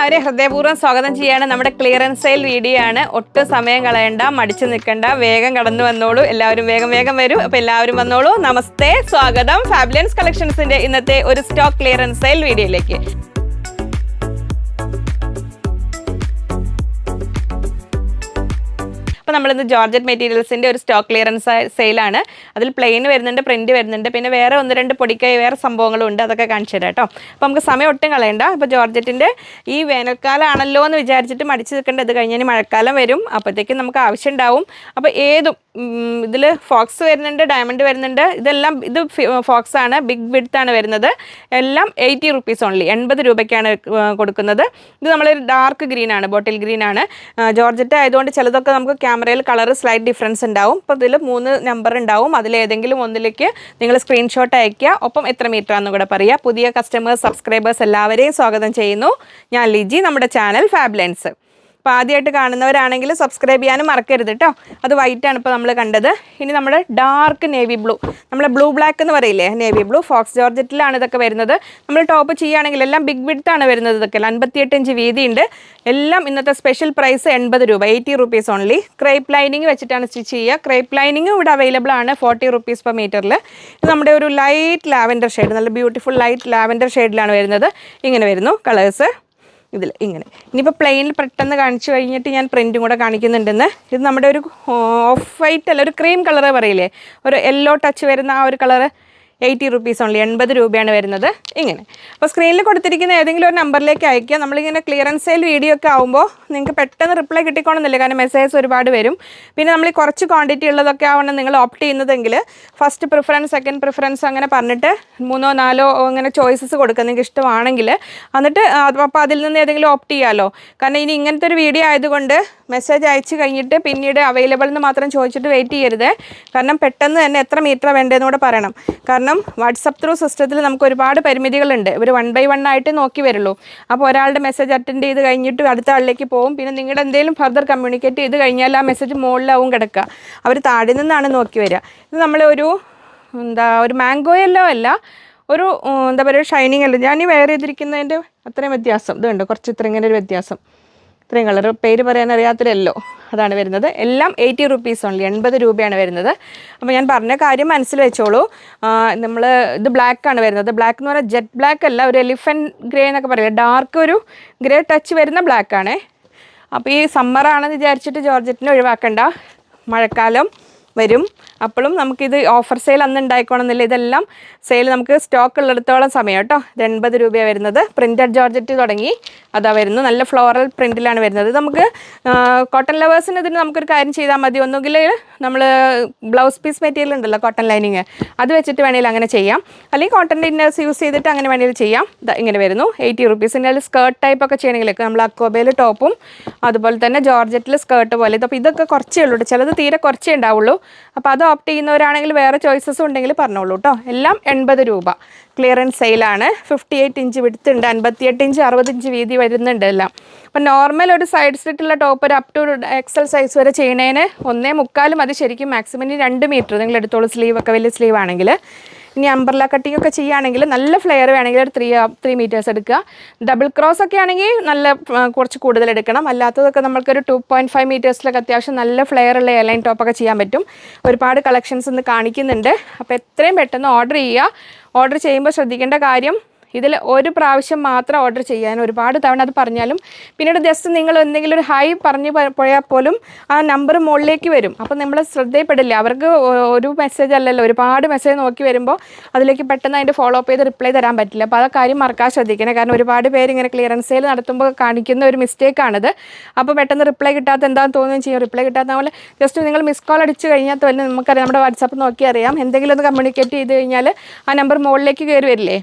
എല്ലാവരെയും ഹൃദയപൂർവ്വം സ്വാഗതം ചെയ്യാണ്. നമ്മുടെ ക്ലിയറൻസ് സെയിൽ വീഡിയോ ആണ്. ഒട്ടും സമയം കളയണ്ട, മടിച്ചു നിൽക്കണ്ട, വേഗം കടന്നു വന്നോളൂ. എല്ലാവരും വേഗം വേഗം വരൂ. അപ്പോൾ എല്ലാവരും വന്നോളൂ. നമസ്തേ, സ്വാഗതം ഫാബ്ലൻസ് കളക്ഷൻസിന്റെ ഇന്നത്തെ ഒരു സ്റ്റോക്ക് ക്ലിയറൻസ് സെയിൽ വീഡിയോയിലേക്ക്. അപ്പോൾ നമ്മളിന്ന് ജോർജറ്റ് മെറ്റീരിയൽസിൻ്റെ ഒരു സ്റ്റോക്ക് ക്ലിയറൻസ് സെയിലാണ്. അതിൽ പ്ലെയിൻ വരുന്നുണ്ട്, പ്രിൻറ്റ് വരുന്നുണ്ട്, പിന്നെ വേറെ ഒന്ന് രണ്ട് പൊടിക്കൈ വേറെ സംഭവങ്ങളും ഉണ്ട്. അതൊക്കെ കാണിച്ചു തരാം കേട്ടോ. അപ്പോൾ നമുക്ക് സമയം ഒട്ടും കളയണ്ട. അപ്പോൾ ജോർജറ്റിൻ്റെ ഈ വേനൽക്കാലം ആണല്ലോ എന്ന് വിചാരിച്ചിട്ട് മടിച്ച് നിൽക്കേണ്ട. ഇത് കഴിഞ്ഞാൽ മഴക്കാലം വരും, അപ്പോഴത്തേക്കും നമുക്ക് ആവശ്യം ഉണ്ടാവും. അപ്പോൾ ഏതും ഇതിൽ ഫോക്സ് വരുന്നുണ്ട്, ഡയമണ്ട് വരുന്നുണ്ട്. ഇതെല്ലാം ഇത് ഫോക്സ് ആണ്, ബിഗ് വിഡ്ത്ത് ആണ് വരുന്നത്. എല്ലാം 80 റുപ്പീസ് ഓൺലി, 80 രൂപയ്ക്കാണ് കൊടുക്കുന്നത്. ഇത് നമ്മളൊരു ഡാർക്ക് ഗ്രീൻ ആണ്, ബോട്ടിൽ ഗ്രീൻ ആണ്. ജോർജറ്റ് ആയതുകൊണ്ട് ചിലതൊക്കെ നമുക്ക് ക്യാമറയിൽ കളർ സ്ലൈറ്റ് ഡിഫറൻസ് ഉണ്ടാവും. അപ്പോൾ ഇതിൽ 3 നമ്പർ ഉണ്ടാവും. അതിലേതെങ്കിലും ഒന്നിലേക്ക് നിങ്ങൾ സ്ക്രീൻഷോട്ട് അയയ്ക്കുക. ഒപ്പം എത്ര മീറ്റർ ആണെന്ന് കൂടെ പറയുക. പുതിയ കസ്റ്റമേഴ്സ്, സബ്സ്ക്രൈബേഴ്സ് എല്ലാവരെയും സ്വാഗതം ചെയ്യുന്നു. ഞാൻ ലിജി, നമ്മുടെ ചാനൽ ഫാബ്ലൻസ്. അപ്പോൾ ആദ്യമായിട്ട് കാണുന്നവരാണെങ്കിൽ സബ്സ്ക്രൈബ് ചെയ്യാനും മറക്കരുത് കേട്ടോ. അത് വൈറ്റാണ് ഇപ്പോൾ നമ്മൾ കണ്ടത്. ഇനി നമ്മുടെ ഡാർക്ക് നേവി ബ്ലൂ, നമ്മളെ ബ്ലൂ ബ്ലാക്ക് എന്ന് പറയില്ലേ, നേവി ബ്ലൂ ഫോക്സ് ജോർജറ്റിലാണ് ഇതൊക്കെ വരുന്നത്. നമ്മൾ ടോപ്പ് ചെയ്യുകയാണെങ്കിൽ എല്ലാം ബിഗ് വിഡ്ത്താണ് വരുന്നത്. ഇതൊക്കെ 58 ഇഞ്ച് വീതിയുണ്ട്. എല്ലാം ഇന്നത്തെ സ്പെഷ്യൽ പ്രൈസ് 80 രൂപ, 80 റുപ്പീസ് ഓൺലി. ക്രേപ്പ് ലൈനിങ് വെച്ചിട്ടാണ് സ്റ്റിച്ച് ചെയ്യുക. ക്രേപ്പ് ലൈനിങ് ഇവിടെ അവൈലബിൾ ആണ് 40 റുപ്പീസ് പെർ മീറ്ററിൽ. ഇത് നമ്മുടെ ഒരു ലൈറ്റ് ലാവൻഡർ ഷെയ്ഡ്, നല്ല ബ്യൂട്ടിഫുൾ ലൈറ്റ് ലാവൻഡർ ഷെയ്ഡിലാണ് വരുന്നത്. ഇങ്ങനെ വരുന്നു കളേഴ്സ് ഇതിൽ ഇങ്ങനെ. ഇനിയിപ്പോൾ പ്ലെയിനിൽ പെട്ടെന്ന് കാണിച്ചു കഴിഞ്ഞിട്ട് ഞാൻ പ്രിൻറ്റും കൂടെ കാണിക്കുന്നുണ്ടെന്ന്. ഇത് നമ്മുടെ ഒരു ഓഫ് വൈറ്റ് അല്ല, ഒരു ക്രീം കളറ് പറയില്ലേ, ഒരു യെല്ലോ ടച്ച് വരുന്ന ആ ഒരു കളറ്. 80 റുപ്പീസ് ഓൺലി, 80 രൂപയാണ് വരുന്നത്. ഇങ്ങനെ. അപ്പോൾ സ്ക്രീനിൽ കൊടുത്തിരിക്കുന്ന ഏതെങ്കിലും ഒരു നമ്പറിലേക്ക് അയക്കുക. നമ്മളിങ്ങനെ ക്ലിയറൻസ് സെയിൽ വീഡിയോ ഒക്കെ ആകുമ്പോൾ നിങ്ങൾക്ക് പെട്ടെന്ന് റിപ്ലൈ കിട്ടിക്കോണമെന്നില്ല, കാരണം മെസ്സേജസ് ഒരുപാട് വരും. പിന്നെ നമ്മൾ കുറച്ച് ക്വാണ്ടിറ്റി ഉള്ളതൊക്കെ ആവണം നിങ്ങൾ ഓപ്റ്റ് ചെയ്യുന്നതെങ്കിൽ ഫസ്റ്റ് പ്രിഫറൻസ്, സെക്കൻഡ് പ്രിഫറൻസ് അങ്ങനെ പറഞ്ഞിട്ട് 3ഓ 4ഓ അങ്ങനെ ചോയ്സസ് കൊടുക്കുക നിങ്ങൾക്ക് ഇഷ്ടമാണെങ്കിൽ. എന്നിട്ട് അപ്പോൾ അതിൽ നിന്ന് ഏതെങ്കിലും ഓപ്റ്റ് ചെയ്യാമല്ലോ. കാരണം ഇനി ഇങ്ങനത്തെ ഒരു വീഡിയോ ആയതുകൊണ്ട് മെസ്സേജ് അയച്ചു കഴിഞ്ഞിട്ട് പിന്നീട് അവൈലബിൾ എന്ന് മാത്രം ചോദിച്ചിട്ട് വെയിറ്റ് ചെയ്യരുത്. കാരണം പെട്ടെന്ന് തന്നെ എത്ര മീറ്റർ വേണ്ടതെന്ന് കൂടെ പറയണം. കാരണം വാട്സപ്പ് ത്രൂ സിസ്റ്റത്തിൽ നമുക്ക് ഒരുപാട് പരിമിതികളുണ്ട്. ഇവർ 1 by 1 ആയിട്ട് നോക്കി വരുള്ളൂ. അപ്പോൾ ഒരാളുടെ മെസ്സേജ് അറ്റൻഡ് ചെയ്ത് കഴിഞ്ഞിട്ട് അടുത്ത ആളിലേക്ക് പോകും. പിന്നെ നിങ്ങളുടെ എന്തെങ്കിലും ഫർദർ കമ്മ്യൂണിക്കേറ്റ് ചെയ്ത് കഴിഞ്ഞാൽ ആ മെസ്സേജ് മുകളിലാവും കിടക്കുക. അവർ താഴെ നിന്നാണ് നോക്കി വരിക. ഇത് നമ്മൾ ഒരു ഒരു മാംഗോ യെല്ലോ അല്ല, ഒരു എന്താ പറയുക ഷൈനിങ് അല്ല. ഞാൻ ഈ വെയർ ചെയ്തിരിക്കുന്നതിൻ്റെ അത്രയും വ്യത്യാസം ഇതുണ്ട്, കുറച്ച് ഇത്ര ഇങ്ങനെ ഒരു വ്യത്യാസം, ഇത്രയും കളർ പേര് പറയാൻ അറിയാത്തൊരല്ലോ അതാണ് വരുന്നത്. എല്ലാം 80 റുപ്പീസ് ഓൺലി, 80 രൂപയാണ് വരുന്നത്. അപ്പോൾ ഞാൻ പറഞ്ഞ കാര്യം മനസ്സിൽ വെച്ചോളൂ. നമ്മൾ ഇത് ബ്ലാക്കാണ് വരുന്നത്. ബ്ലാക്ക് എന്ന് പറഞ്ഞാൽ ജെറ്റ് ബ്ലാക്ക് അല്ല, ഒരു എലിഫൻറ്റ് ഗ്രേ എന്നൊക്കെ പറയുക, ഡാർക്ക് ഒരു ഗ്രേ ടച്ച് വരുന്ന ബ്ലാക്കാണ്. അപ്പോൾ ഈ സമ്മറാണെന്ന് വിചാരിച്ചിട്ട് ജോർജറ്റിനെ ഒഴിവാക്കണ്ട, മഴക്കാലം വരും. അപ്പോഴും നമുക്കിത് ഓഫർ സെയിൽ അന്ന് ഉണ്ടായിക്കോണമെന്നില്ല. ഇതെല്ലാം സെയിൽ നമുക്ക് സ്റ്റോക്ക് ഉള്ളിടത്തോളം സമയം കേട്ടോ. ഇത് 80 രൂപയാണ് വരുന്നത്. പ്രിൻറ്റഡ് ജോർജറ്റ് തുടങ്ങി അതാ വരുന്നത്. നല്ല ഫ്ലോറൽ പ്രിൻറ്റിലാണ് വരുന്നത്. ഇത് നമുക്ക് കോട്ടൺ ലവേഴ്സിന് ഇതിന് നമുക്കൊരു കാര്യം ചെയ്താൽ മതി. ഒന്നുകിൽ നമ്മൾ ബ്ലൗസ് പീസ് മെറ്റീരിയൽ ഉണ്ടല്ലോ, കോട്ടൺ ലൈനിങ്, അത് വെച്ചിട്ട് വേണമെങ്കിൽ അങ്ങനെ ചെയ്യാം. അല്ലെങ്കിൽ കോട്ടൻ്റെ ഇന്നേഴ്സ് യൂസ് ചെയ്തിട്ട് അങ്ങനെ വേണമെങ്കിൽ ചെയ്യാം. ഇങ്ങനെ വരുന്നു 80 റുപ്പീസ്. അതിൽ സ്കേർട്ട് ടൈപ്പ് ഒക്കെ ചെയ്യണമെങ്കിലൊക്കെ നമ്മൾ അക്കോബയിൽ ടോപ്പും അതുപോലെ തന്നെ ജോർജറ്റിൽ സ്കേർട്ട് പോലെ. അപ്പോൾ ഇതൊക്കെ കുറച്ചേ ഉള്ളൂ, ചിലത് തീരെ കുറച്ചേ ഉണ്ടാവുള്ളൂ. അപ്പോൾ അത് ഓപ്റ്റ് ചെയ്യുന്നവരാണെങ്കിൽ വേറെ ചോയ്സസും ഉണ്ടെങ്കിൽ പറഞ്ഞോളൂ കേട്ടോ. എല്ലാം 80 രൂപ. ക്ലിയറൻസ് സെയിലാണ്. 58 ഇഞ്ച് വിഡ്ത്ത് ഉണ്ട്, 58 ഇഞ്ച് 60 ഇഞ്ച് വീതി വരുന്നുണ്ട് എല്ലാം. അപ്പം നോർമൽ ഒരു സൈഡ് സ്ലിറ്റുള്ള ടോപ്പ് ഒരു അപ് ടു XL സൈസ് വരെ ചെയ്യണേന് 1.25 മതി ശരിക്കും. മാക്സിമം 2 മീറ്റർ നിങ്ങൾ എടുത്തോളൂ, സ്ലീവൊക്കെ വലിയ സ്ലീവ് ആണെങ്കിൽ. ഇനി അംബ്രല്ല കട്ടിംഗ് ഒക്കെ ചെയ്യുകയാണെങ്കിൽ നല്ല ഫ്ലെയർ വേണമെങ്കിൽ ഒരു 3 മീറ്റേഴ്സ് എടുക്കുക. ഡബിൾ ക്രോസ് ഒക്കെ ആണെങ്കിൽ നല്ല കുറച്ച് കൂടുതൽ എടുക്കണം. അല്ലാത്തതൊക്കെ നമ്മൾക്കൊരു 2.5 മീറ്റേഴ്സിലൊക്കെ അത്യാവശ്യം നല്ല ഫ്ലെയർ ഉള്ള എയർലൈൻ ടോപ്പൊക്കെ ചെയ്യാൻ പറ്റും. ഒരുപാട് കളക്ഷൻസ് ഇന്ന് കാണിക്കുന്നുണ്ട്. അപ്പോൾ എത്രയും പെട്ടെന്ന് ഓർഡർ ചെയ്യുക. ഓർഡർ ചെയ്യുമ്പോൾ ശ്രദ്ധിക്കേണ്ട കാര്യം, ഇതിൽ ഒരു പ്രാവശ്യം മാത്രം ഓർഡർ ചെയ്യാൻ, ഒരുപാട് തവണ അത് പറഞ്ഞാലും പിന്നീട് ജസ്റ്റ് നിങ്ങൾ എന്തെങ്കിലും ഒരു ഹൈ പറഞ്ഞു പോയാൽ പോലും ആ നമ്പർ മുകളിലേക്ക് വരും. അപ്പോൾ നമ്മൾ ശ്രദ്ധയിൽപ്പെടില്ല. അവർക്ക് ഒരു മെസ്സേജ് അല്ലല്ലോ, ഒരുപാട് മെസ്സേജ് നോക്കി വരുമ്പോൾ അതിലേക്ക് പെട്ടെന്ന് അതിൻ്റെ ഫോളോ അപ്പ് ചെയ്ത് റിപ്ലൈ തരാൻ പറ്റില്ല. അപ്പോൾ ആ കാര്യം മറക്കാൻ ശ്രദ്ധിക്കണം. കാരണം ഒരുപാട് പേര് ഇങ്ങനെ ക്ലിയറൻസ് സെയിൽ നടത്തുമ്പോൾ കാണിക്കുന്ന ഒരു മിസ്റ്റേക്കാണിത്. അപ്പോൾ പെട്ടെന്ന് റിപ്ലൈ കിട്ടാത്ത എന്താണെന്ന് തോന്നുകയും ചെയ്യും. റിപ്ലൈ കിട്ടാത്ത പോലെ ജസ്റ്റ് നിങ്ങൾ മിസ് കോൾ അടിച്ച് കഴിഞ്ഞാൽ തന്നെ നമുക്കറിയാം, നമ്മുടെ വാട്സാപ്പ് നോക്കി അറിയാം. എന്തെങ്കിലും ഒന്ന് കമ്മ്യൂണിക്കേറ്റ് ചെയ്ത് കഴിഞ്ഞാൽ ആ നമ്പർ മുകളിലേക്ക് കയറി വരില്ലേ.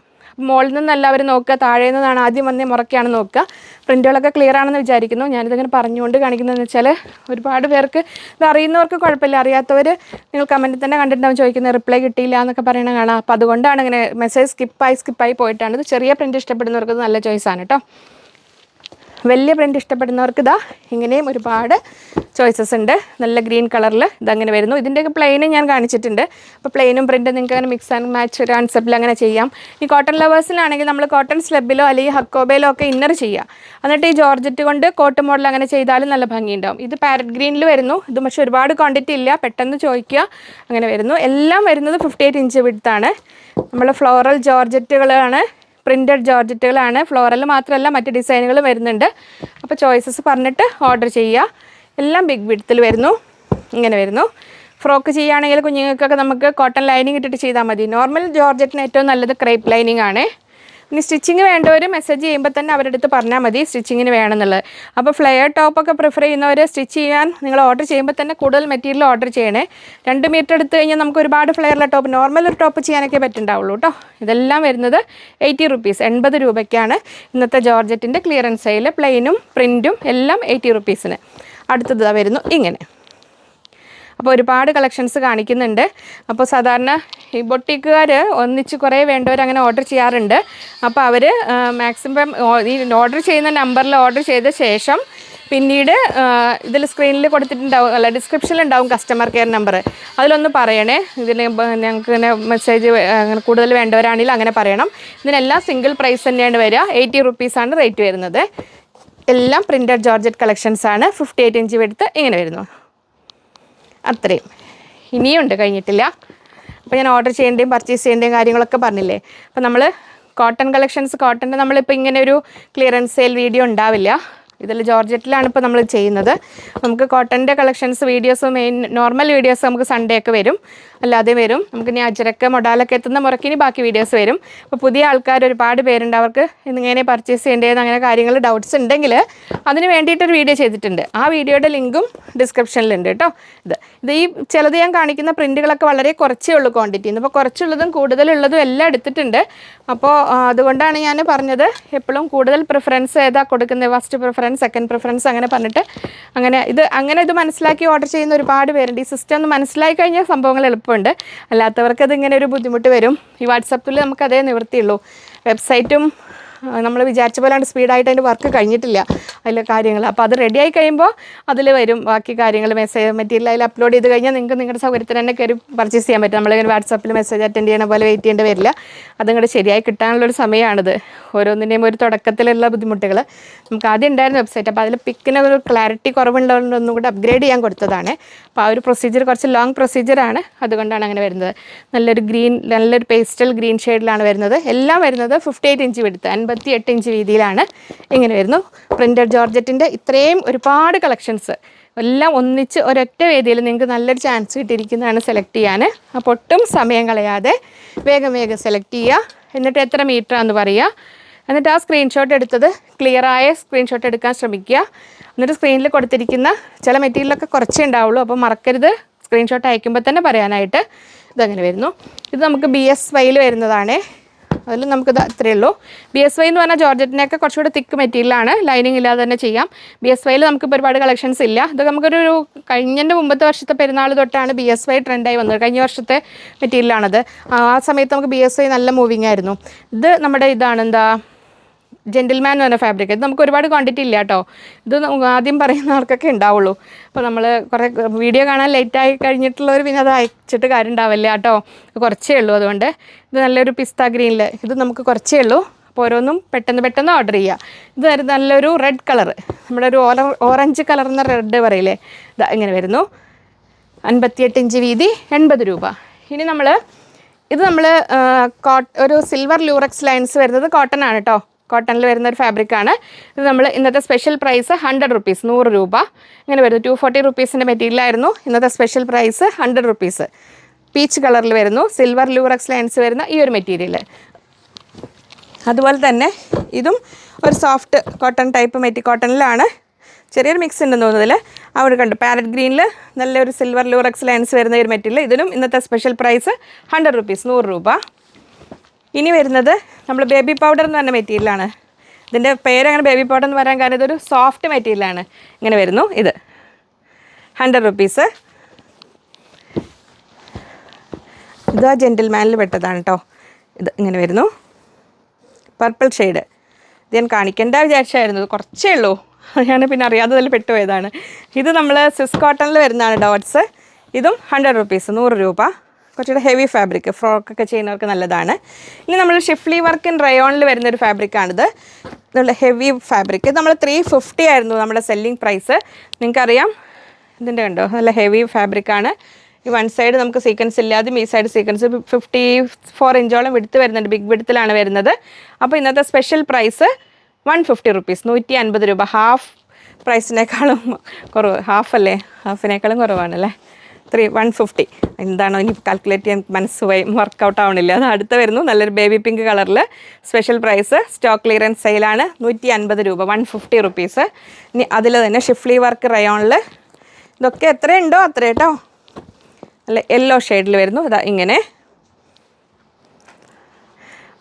മുകളിൽ നിന്നല്ല അവർ നോക്കുക, താഴെ നിന്നാണ് ആദ്യം വന്നേ മുറയ്ക്കാണ് നോക്കുക. പ്രിൻറ്റുകളൊക്കെ ക്ലിയർ ആണെന്ന് വിചാരിക്കുന്നു. ഞാനിതിങ്ങനെ പറഞ്ഞുകൊണ്ട് കാണിക്കുന്നതെന്ന് വെച്ചാൽ ഒരുപാട് പേർക്ക് ഇത് അറിയുന്നവർക്ക് കുഴപ്പമില്ല, അറിയാത്തവർ നിങ്ങൾ കമൻറ്റിൽ തന്നെ കണ്ടിട്ടുണ്ടാവും ചോദിക്കുന്നത് റിപ്ലൈ കിട്ടിയില്ല എന്നൊക്കെ പറയണ കാണാം. അപ്പോൾ അതുകൊണ്ടാണ് ഇങ്ങനെ മെസ്സേജ് സ്കിപ്പായി പോയിട്ടാണ്. ഇത് ചെറിയ പ്രിൻറ്റ് ഇഷ്ടപ്പെടുന്നവർക്ക് നല്ല ചോയ്സാണ് കേട്ടോ. വലിയ പ്രിൻ്റ് ഇഷ്ടപ്പെടുന്നവർക്ക് ഇതാ ഇങ്ങനെയും ഒരുപാട് ചോയ്സസ് ഉണ്ട്. നല്ല ഗ്രീൻ കളറിൽ ഇതങ്ങനെ വരുന്നു. ഇതിൻ്റെയൊക്കെ പ്ലെയിനും ഞാൻ കാണിച്ചിട്ടുണ്ട്. അപ്പോൾ പ്ലെയിനും പ്രിൻറ്റും നിങ്ങൾക്ക് അങ്ങനെ മിക്സ് ആൻഡ് മാച്ച് ഒരു കൺസെപ്റ്റിൽ അങ്ങനെ ചെയ്യാം. ഈ കോട്ടൺ ലവേഴ്സിലാണെങ്കിൽ നമ്മൾ കോട്ടൺ സ്ലബിലോ അല്ലെങ്കിൽ ഹക്കോബയിലോ ഒക്കെ ഇന്നർ ചെയ്യുക. എന്നിട്ട് ഈ ജോർജറ്റ് കൊണ്ട് കോട്ട് മോഡൽ അങ്ങനെ ചെയ്താലും നല്ല ഭംഗിയുണ്ടാവും. ഇത് പാരറ്റ് ഗ്രീനിൽ വരുന്നു. ഇത് പക്ഷേ ഒരുപാട് ക്വാണ്ടിറ്റി ഇല്ല, പെട്ടെന്ന് ചോദിക്കുക. അങ്ങനെ വരുന്നു. എല്ലാം വരുന്നത് 58 ഇഞ്ച് വിഡ്ത്താണ്. നമ്മൾ ഫ്ലോറൽ ജോർജറ്റുകളാണ്, പ്രിൻറ്റഡ് ജോർജറ്റുകളാണ്. ഫ്ലോറൽ മാത്രമല്ല മറ്റ് ഡിസൈനുകൾ വരുന്നുണ്ട്. അപ്പോൾ ചോയ്സസ് പറഞ്ഞിട്ട് ഓർഡർ ചെയ്യുക. എല്ലാം ബിഗ് വിഡ്ത്തിൽ വരുന്നു. ഇങ്ങനെ വരുന്നു. ഫ്രോക്ക് ചെയ്യുകയാണെങ്കിൽ കുഞ്ഞുങ്ങൾക്കൊക്കെ നമുക്ക് കോട്ടൺ ലൈനിങ് ഇട്ടിട്ട് ചെയ്താൽ മതി. നോർമൽ ജോർജറ്റിന് ഏറ്റവും നല്ലത് ക്രേപ്പ് ലൈനിങ് ആണ്. ഇനി സ്റ്റിച്ചിങ് വേണ്ടവർ മെസ്സേജ് ചെയ്യുമ്പോൾ തന്നെ അവരുടെ അടുത്ത് പറഞ്ഞാൽ മതി സ്റ്റിച്ചിങ്ങിന് വേണമെന്നുള്ളത്. അപ്പോൾ ഫ്ലെയർ ടോപ്പൊക്കെ പ്രിഫർ ചെയ്യുന്നവർ സ്റ്റിച്ച് ചെയ്യാൻ നിങ്ങൾ ഓർഡർ ചെയ്യുമ്പോൾ തന്നെ കൂടുതൽ മെറ്റീരിയൽ ഓർഡർ ചെയ്യണേ. 2 മീറ്റർ എടുത്ത് കഴിഞ്ഞാൽ നമുക്ക് ഒരുപാട് ഫ്ലെയറിലെ ടോപ്പ്, നോർമൽ ഒരു ടോപ്പ് ചെയ്യാനൊക്കെ പറ്റുന്നുണ്ടാവുള്ളൂ കേട്ടോ. ഇതെല്ലാം വരുന്നത് 80 റുപ്പീസ്, 80 രൂപയ്ക്കാണ് ഇന്നത്തെ ജോർജറ്റിൻ്റെ ക്ലിയറൻസ് സെയിൽ. പ്ലെയിനും പ്രിൻറ്റും എല്ലാം 80 റുപ്പീസിന്. അടുത്തത് വരുന്നു ഇങ്ങനെ. അപ്പോൾ ഒരുപാട് കളക്ഷൻസ് കാണിക്കുന്നുണ്ട്. അപ്പോൾ സാധാരണ ഈ ബൊട്ടിക്കുകാർ ഒന്നിച്ച് കുറേ വേണ്ടവർ അങ്ങനെ ഓർഡർ ചെയ്യാറുണ്ട്. അപ്പോൾ അവർ മാക്സിമം ഈ ഓർഡർ ചെയ്യുന്ന നമ്പറിൽ ഓർഡർ ചെയ്ത ശേഷം പിന്നീട് ഇതിൽ സ്ക്രീനിൽ കൊടുത്തിട്ടുണ്ടാവും, അല്ല ഡിസ്ക്രിപ്ഷനിൽ ഉണ്ടാവും കസ്റ്റമർ കെയർ നമ്പർ. അതിലൊന്ന് പറയണേ. ഇതിന് ഞങ്ങൾക്ക് ഇങ്ങനെ മെസ്സേജ് അങ്ങനെ കൂടുതൽ വേണ്ടവരാണെങ്കിൽ അങ്ങനെ പറയണം. ഇതിനെല്ലാം സിംഗിൾ പ്രൈസ് തന്നെയാണ് വരിക. 80 റുപ്പീസാണ് റേറ്റ് വരുന്നത്. എല്ലാം പ്രിൻറ്റഡ് ജോർജറ്റ് കളക്ഷൻസ് ആണ്. 58 ഇഞ്ച് എടുത്ത് ഇങ്ങനെ വരുന്നു. അത്രയും. ഇനിയുണ്ട്, കഴിഞ്ഞിട്ടില്ല. അപ്പോൾ ഞാൻ ഓർഡർ ചെയ്യേണ്ടതും പർച്ചേസ് ചെയ്യേണ്ടതും കാര്യങ്ങളൊക്കെ പറഞ്ഞില്ലേ. അപ്പോൾ നമ്മൾ കോട്ടൺ കളക്ഷൻസ്, കോട്ടൻ്റെ നമ്മളിപ്പോൾ ഇങ്ങനെ ഒരു ക്ലിയറൻസ് സെയിൽ വീഡിയോ ഉണ്ടാവില്ല. ഇതിൽ ജോർജറ്റിലാണ് ഇപ്പോൾ നമ്മൾ ചെയ്യുന്നത്. നമുക്ക് കോട്ടൻ്റെ collections videos, main normal videos നമുക്ക് സൺഡേ ഒക്കെ വരും, അല്ലാതെ വരും. നമുക്ക് ഇനി അജരക്ക് മൊഡാലൊക്കെ എത്തുന്ന മുറക്കിനി ബാക്കി വീഡിയോസ് വരും. അപ്പോൾ പുതിയ ആൾക്കാർ ഒരുപാട് പേരുണ്ട്. അവർക്ക് ഇങ്ങനെ പർച്ചേസ് ചെയ്യേണ്ടതെന്ന് അങ്ങനെ കാര്യങ്ങൾ ഡൗട്ട്സ് ഉണ്ടെങ്കിൽ അതിന് വേണ്ടിയിട്ടൊരു വീഡിയോ ചെയ്തിട്ടുണ്ട്. ആ വീഡിയോയുടെ ലിങ്കും ഡിസ്ക്രിപ്ഷനിലുണ്ട് കേട്ടോ. ഇത് ഈ ചിലത് ഞാൻ കാണിക്കുന്ന പ്രിൻറ്റുകളൊക്കെ വളരെ കുറച്ചേ ഉള്ളൂ ക്വാണ്ടിറ്റി. അപ്പോൾ കുറച്ചുള്ളതും കൂടുതലുള്ളതും എല്ലാം എടുത്തിട്ടുണ്ട്. അപ്പോൾ അതുകൊണ്ടാണ് ഞാൻ പറഞ്ഞത് എപ്പോഴും കൂടുതൽ പ്രിഫറൻസ് ഏതാ കൊടുക്കുന്നത്, ഫസ്റ്റ് പ്രിഫറൻസ്, സെക്കൻഡ് പ്രിഫറൻസ് അങ്ങനെ പറഞ്ഞിട്ട് അങ്ങനെ ഇത് മനസ്സിലാക്കി ഓർഡർ ചെയ്യുന്ന ഒരുപാട് പേരുണ്ട്. ഈ സിസ്റ്റം ഒന്ന് മനസ്സിലാക്കി കഴിഞ്ഞാൽ സംഭവങ്ങൾ എളുപ്പമുണ്ട്. അല്ലാത്തവർക്ക് അത് ഇങ്ങനെ ഒരു ബുദ്ധിമുട്ട് വരും. ഈ വാട്സപ്പിൽ നമുക്കതേ നിവൃത്തിയുള്ളൂ. വെബ്സൈറ്റും നമ്മൾ വിചാരിച്ച പോലെ സ്പീഡായിട്ട് അതിൻ്റെ വർക്ക് കഴിഞ്ഞിട്ടില്ല അതിലെ കാര്യങ്ങൾ. അപ്പോൾ അത് റെഡി ആയി കഴിയുമ്പോൾ അതിൽ വരും ബാക്കി കാര്യങ്ങൾ. മെറ്റീരിയൽ അതിൽ അപ്ലോഡ് ചെയ്ത് കഴിഞ്ഞാൽ നിങ്ങൾക്ക് നിങ്ങളുടെ സൗകര്യത്തിന് തന്നെ കയറി പർച്ചേസ് ചെയ്യാൻ പറ്റും. നമ്മളിങ്ങനെ വാട്സപ്പിൽ മെസ്സേജ് അറ്റൻഡ് ചെയ്യണ പോലെ വെയിറ്റ് ചെയ്യേണ്ടി വരില്ല. അതങ്ങോട്ട് ശരിയായി കിട്ടാനുള്ളൊരു സമയമാണിത്. ഓരോന്നിൻ്റെയും ഒരു തുടക്കത്തിലുള്ള ബുദ്ധിമുട്ടുകൾ. നമുക്ക് ആദ്യം ഉണ്ടായിരുന്ന വെബ്സൈറ്റ്, അപ്പോൾ അതിൽ പിക്കിന് ഒരു ക്ലാരിറ്റി കുറവുള്ളതൊന്നും കൂടെ അപ്ഗ്രേഡ് ചെയ്യാൻ കൊടുത്തതാണ്. അപ്പോൾ ആ ഒരു പ്രൊസീജിയർ കുറച്ച് ലോങ് പ്രൊസീജിയറാണ്. അതുകൊണ്ടാണ് അങ്ങനെ വരുന്നത്. നല്ലൊരു പേസ്റ്റൽ ഗ്രീൻ ഷെയ്ഡിലാണ് വരുന്നത്. എല്ലാം വരുന്നത് 58 ഇഞ്ച് വിഡ്ത്ത്, 58 ഇഞ്ച് വീതിയിലാണ് ഇങ്ങനെ വരുന്നു. പ്രിൻറ്റഡ് ജോർജറ്റിൻ്റെ ഇത്രയും ഒരുപാട് കളക്ഷൻസ് എല്ലാം ഒന്നിച്ച് ഒരൊറ്റ വേദിയിൽ നിങ്ങൾക്ക് നല്ലൊരു ചാൻസ് കിട്ടിയിരിക്കുന്നതാണ് സെലക്ട് ചെയ്യാൻ. അപ്പോൾ ഒട്ടും സമയം കളയാതെ വേഗം സെലക്ട് ചെയ്യുക. എന്നിട്ട് എത്ര മീറ്ററാണെന്ന് പറയുക. എന്നിട്ട് ആ സ്ക്രീൻഷോട്ട് എടുത്തത് ക്ലിയറായ സ്ക്രീൻഷോട്ട് എടുക്കാൻ ശ്രമിക്കുക. എന്നിട്ട് സ്ക്രീനിൽ കൊടുത്തിരിക്കുന്ന ചില മെറ്റീരിയലൊക്കെ കുറച്ചേ ഉണ്ടാവുള്ളൂ. അപ്പോൾ മറക്കരുത് സ്ക്രീൻഷോട്ട് അയക്കുമ്പോൾ തന്നെ പറയാനായിട്ട്. ഇതങ്ങനെ വരുന്നു. ഇത് നമുക്ക് BSYയിൽ വരുന്നതാണ്. അതിൽ നമുക്കിത് അത്രയേ ഉള്ളൂ. BSY എന്ന് പറഞ്ഞാൽ ജോർജറ്റിനൊക്കെ കുറച്ചുകൂടെ തിക്ക് മെറ്റീരിയലാണ്. ലൈനിങ് ഇല്ലാതെ തന്നെ ചെയ്യാം. BSYയിൽ നമുക്കിപ്പോൾ ഒരുപാട് കളക്ഷൻസ് ഇല്ല. ഇത് നമുക്കൊരു കഴിഞ്ഞതിൻ്റെ മുമ്പത്തെ വർഷത്തെ പെരുന്നാൾ തൊട്ടാണ് BSY ട്രെൻഡായി വന്നത്. കഴിഞ്ഞ വർഷത്തെ മെറ്റീരിയലാണത്. ആ സമയത്ത് നമുക്ക് BSY നല്ല മൂവിങ് ആയിരുന്നു. ഇത് നമ്മുടെ ഇതാണ് ജെൻറ്റിൽമാൻ എന്ന് പറഞ്ഞ ഫാബ്രിക്. ഇത് നമുക്ക് ഒരുപാട് ക്വാണ്ടിറ്റി ഇല്ല കേട്ടോ. ഇത് ആദ്യം പറയുന്ന ആൾക്കൊക്കെ ഉണ്ടാവുള്ളൂ. അപ്പോൾ നമ്മൾ കുറേ വീഡിയോ കാണാൻ ലേറ്റായി കഴിഞ്ഞിട്ടുള്ളവർ പിന്നെ അത് അയച്ചിട്ട് കാര്യം ഉണ്ടാവില്ല കേട്ടോ. കുറച്ചേ ഉള്ളൂ. അതുകൊണ്ട് ഇത് നല്ലൊരു പിസ്ത ഗ്രീനിൽ ഇത് നമുക്ക് കുറച്ചേ ഉള്ളൂ. അപ്പോൾ ഓരോന്നും പെട്ടെന്ന് ഓർഡർ ചെയ്യുക. ഇത് നല്ലൊരു റെഡ് കളറ്, നമ്മുടെ ഒരു ഓറഞ്ച് കളർന്ന റെഡ് പറയില്ലേ, ഇങ്ങനെ വരുന്നു. 58 ഇഞ്ച് വീതി, 80 രൂപ. ഇനി ഇത് നമ്മൾ ഒരു സിൽവർ ലൂറക്സ് ലൈൻസ് വരുന്നത് കോട്ടൺ ആണ് കേട്ടോ. കോട്ടണിൽ വരുന്ന ഒരു ഫാബ്രിക്കാണ്. ഇത് നമ്മൾ ഇന്നത്തെ സ്പെഷ്യൽ പ്രൈസ് 100 റുപ്പീസ്, 100 രൂപ ഇങ്ങനെ വരുന്നു. 240 റുപ്പീസിൻ്റെ മെറ്റീരിയലായിരുന്നു. ഇന്നത്തെ സ്പെഷ്യൽ പ്രൈസ് 100 റുപ്പീസ്. പീച്ച് കളറിൽ വരുന്നു. സിൽവർ ലൂറക്സ് ലൈൻസ് വരുന്ന ഈ ഒരു മെറ്റീരിയൽ. അതുപോലെ തന്നെ ഇതും ഒരു സോഫ്റ്റ് കോട്ടൺ ടൈപ്പ് കോട്ടണിലാണ്. ചെറിയൊരു മിക്സ് ഉണ്ടെന്ന് തോന്നുന്നതിൽ. അവിടെ കണ്ടു പാരറ്റ് ഗ്രീനിൽ നല്ലൊരു സിൽവർ ലൂറക്സ് ലൈൻസ് വരുന്ന ഒരു മെറ്റീരിയൽ. ഇതിനും ഇന്നത്തെ സ്പെഷ്യൽ പ്രൈസ് 100 റുപ്പീസ്, 100 രൂപ. ഇനി വരുന്നത് നമ്മൾ ബേബി പൗഡർ എന്ന് പറഞ്ഞ മെറ്റീരിയലാണ്. ഇതിൻ്റെ പേരങ്ങനെ ബേബി പൗഡർ എന്ന് പറയാൻ കാരണം ഇതൊരു സോഫ്റ്റ് മെറ്റീരിയലാണ്. ഇങ്ങനെ വരുന്നു. ഇത് 100 റുപ്പീസ്. ഇത് ആ ജെൻറ്റിൽമാനിൽ പെട്ടതാണ് കേട്ടോ. ഇത് ഇങ്ങനെ വരുന്നു. പർപ്പിൾ ഷെയ്ഡ് ഇത് ഞാൻ കാണിക്കേണ്ട വിചാരിച്ചായിരുന്നു, കുറച്ചേ ഉള്ളൂ, ഞാൻ പിന്നെ അറിയാത്തതിൽ പെട്ടുപോയതാണ്. ഇത് നമ്മൾ സ്വിസ് കോട്ടണിൽ വരുന്നതാണ് ഡോട്ട്സ്. ഇതും 100 റുപ്പീസ്, 100 രൂപ. കുറച്ചുകൂടെ ഹെവി ഫാബ്രിക്, ഫ്രോക്കൊക്കെ ചെയ്യുന്നവർക്ക് നല്ലതാണ്. ഇനി നമ്മൾ ഷിഫ്ലി വർക്ക് ഇൻ റയോണിൽ വരുന്നൊരു ഫാബ്രിക്കാണിത്. ഇതുള്ള ഹെവി ഫാബ്രിക്. നമ്മൾ 350 ആയിരുന്നു നമ്മുടെ സെല്ലിംഗ് പ്രൈസ്. നിങ്ങൾക്കറിയാം ഇതിൻ്റെ കണ്ടോ, നല്ല ഹെവി ഫാബ്രിക്കാണ്. ഈ വൺ സൈഡ് നമുക്ക് സീക്വൻസ് ഇല്ലാതെ ഈ സൈഡ് സീക്വൻസ് 54 ഇഞ്ചോളം വിടുത്ത് വരുന്നുണ്ട്, ബിഗ് വിടുത്തിലാണ് വരുന്നത്. അപ്പോൾ ഇന്നത്തെ സ്പെഷ്യൽ പ്രൈസ് 150 റുപ്പീസ്, 150 രൂപ. ഹാഫ് പ്രൈസിനേക്കാളും കുറവ്, ഹാഫ് അല്ലേ, ഹാഫിനേക്കാളും കുറവാണല്ലേ. 150. എന്താണോ ഇനി കാൽക്കുലേറ്റ് ചെയ്യാൻ മനസ്സ് വർക്കൗട്ട് ആവണില്ല. അത് അടുത്ത് വരുന്നു, നല്ലൊരു ബേബി പിങ്ക് കളറിൽ. സ്പെഷ്യൽ പ്രൈസ്, സ്റ്റോക്ക് ക്ലിയറൻസ് സെയിലാണ്, 150 രൂപ, 150 റുപ്പീസ്. ഇനി അതിൽ തന്നെ ഷിഫ്ലി വർക്ക് റയോണിൽ ഇതൊക്കെ എത്രയുണ്ടോ അത്ര കേട്ടോ. അല്ല യെല്ലോ ഷെയ്ഡിൽ വരുന്നു, ഇതാ ഇങ്ങനെ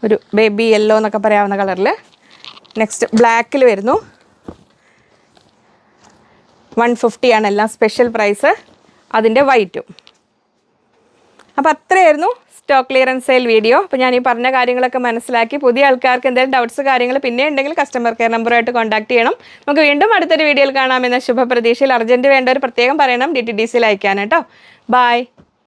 ഒരു ബേബി യെല്ലോ എന്നൊക്കെ പറയാവുന്ന കളറിൽ. നെക്സ്റ്റ് ബ്ലാക്കിൽ വരുന്നു, 150 ആണ് എല്ലാം സ്പെഷ്യൽ പ്രൈസ്, അതിൻ്റെ വൈറ്റും. അപ്പോൾ അത്രയായിരുന്നു സ്റ്റോക്ക് ക്ലിയറൻസ് സെയിൽ വീഡിയോ. അപ്പോൾ ഞാൻ ഈ പറഞ്ഞ കാര്യങ്ങളൊക്കെ മനസ്സിലാക്കി. പുതിയ ആൾക്കാർക്ക് എന്തെങ്കിലും ഡൗട്ട്സ് കാര്യങ്ങൾ പിന്നെ ഉണ്ടെങ്കിൽ കസ്റ്റമർ കെയർ നമ്പറുമായിട്ട് കോൺടാക്ട് ചെയ്യണം. നമുക്ക് വീണ്ടും അടുത്തൊരു വീഡിയോയിൽ കാണാമെന്ന ശുഭപ്രതീക്ഷയിൽ. അർജൻറ്റ് വേണ്ടവർ പ്രത്യേകം പറയണം, DTDCയിൽ അയക്കാൻ കേട്ടോ. ബൈ.